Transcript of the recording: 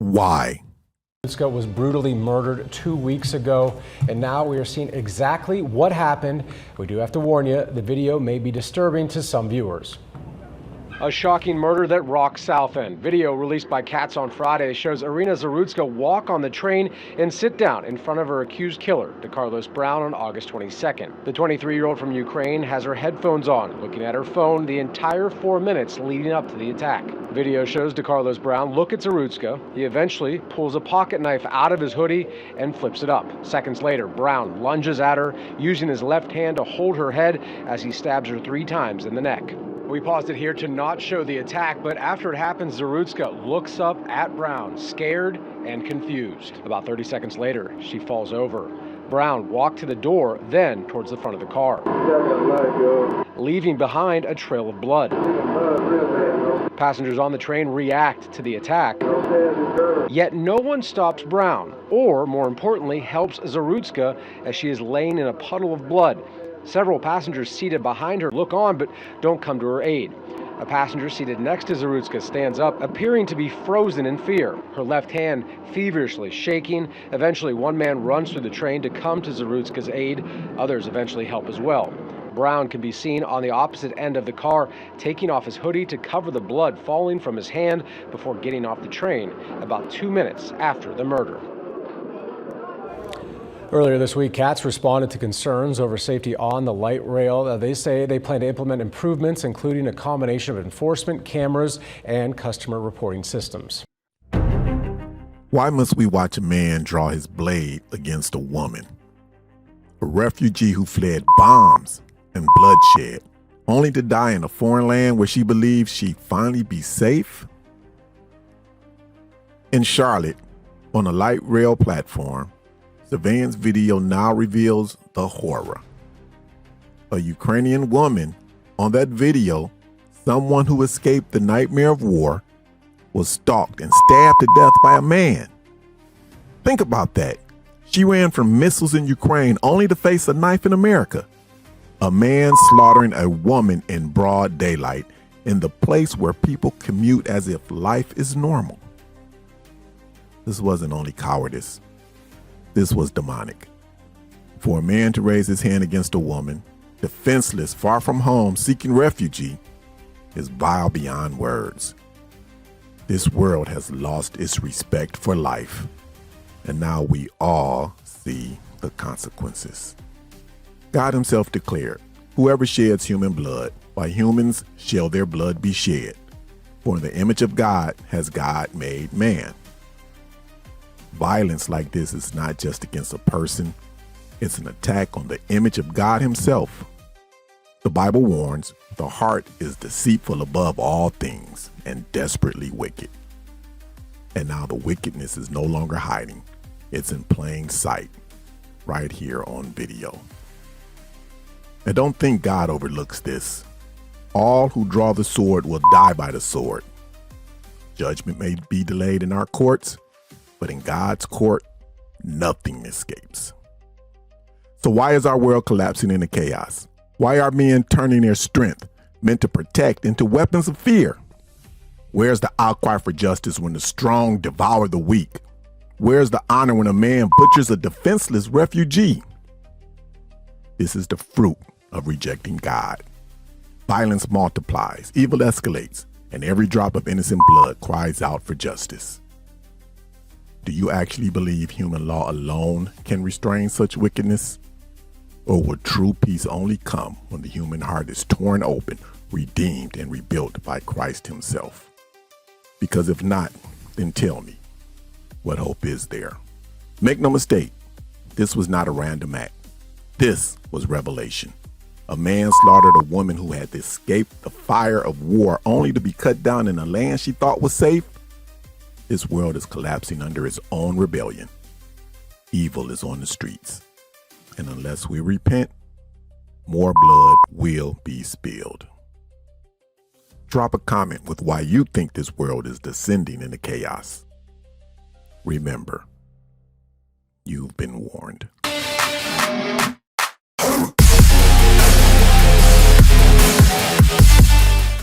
Why? Zarutska was brutally murdered 2 weeks ago, and now we are seeing exactly what happened. We do have to warn you, the video may be disturbing to some viewers. A shocking murder that rocks South End. Video released by Cats on Friday shows Iryna Zarutska walk on the train and sit down in front of her accused killer, DeCarlos Brown, on August 22nd. The 23-year-old from Ukraine has her headphones on, looking at her phone the entire 4 minutes leading up to the attack. Video shows DeCarlos Brown look at Zarutska. He eventually pulls a pocket knife out of his hoodie and flips it up. Seconds later, Brown lunges at her, using his left hand to hold her head as he stabs her 3 times in the neck. We paused it here to not show the attack, but after it happens, Zarutska looks up at Brown, scared and confused. About 30 seconds later, she falls over. Brown walked to the door, then towards the front of the car, leaving behind a trail of blood. Passengers on the train react to the attack, yet no one stops Brown, or more importantly, helps Zarutska as she is laying in a puddle of blood. Several passengers seated behind her look on but don't come to her aid. A passenger seated next to Zarutska stands up, appearing to be frozen in fear, her left hand feverishly shaking. Eventually, one man runs through the train to come to Zarutska's aid. Others eventually help as well. Brown can be seen on the opposite end of the car, taking off his hoodie to cover the blood falling from his hand before getting off the train, about 2 minutes after the murder. Earlier this week, Cats responded to concerns over safety on the light rail. They say they plan to implement improvements, including a combination of enforcement, cameras, and customer reporting systems. Why must we watch a man draw his blade against a woman? A refugee who fled bombs and bloodshed, only to die in a foreign land where she believes she'd finally be safe? In Charlotte, on a light rail platform, surveillance video now reveals the horror. A Ukrainian woman on that video, someone who escaped the nightmare of war, was stalked and stabbed to death by a man. Think about that. She ran from missiles in Ukraine only to face a knife in America. A man slaughtering a woman in broad daylight in the place where people commute as if life is normal. This wasn't only cowardice. This was demonic. For a man to raise his hand against a woman, defenseless, far from home, seeking refuge, is vile beyond words. This world has lost its respect for life, and now we all see the consequences. God himself declared, "Whoever sheds human blood, by humans shall their blood be shed. For in the image of God has God made man." Violence like this is not just against a person, it's an attack on the image of God himself. The Bible warns, the heart is deceitful above all things and desperately wicked. And now the wickedness is no longer hiding. It's in plain sight, right here on video. And don't think God overlooks this. All who draw the sword will die by the sword. Judgment may be delayed in our courts, but in God's court, nothing escapes. So why is our world collapsing into chaos? Why are men turning their strength, meant to protect, into weapons of fear? Where's the outcry for justice when the strong devour the weak? Where's the honor when a man butchers a defenseless refugee? This is the fruit of rejecting God. Violence multiplies, evil escalates, and every drop of innocent blood cries out for justice. Do you actually believe human law alone can restrain such wickedness? Or will true peace only come when the human heart is torn open, redeemed, and rebuilt by Christ himself? Because if not, then tell me, what hope is there? Make no mistake, this was not a random act. This was revelation. A man slaughtered a woman who had escaped the fire of war only to be cut down in a land she thought was safe. This world is collapsing under its own rebellion. Evil is on the streets. And unless we repent, more blood will be spilled. Drop a comment with why you think this world is descending into chaos. Remember, you've been warned.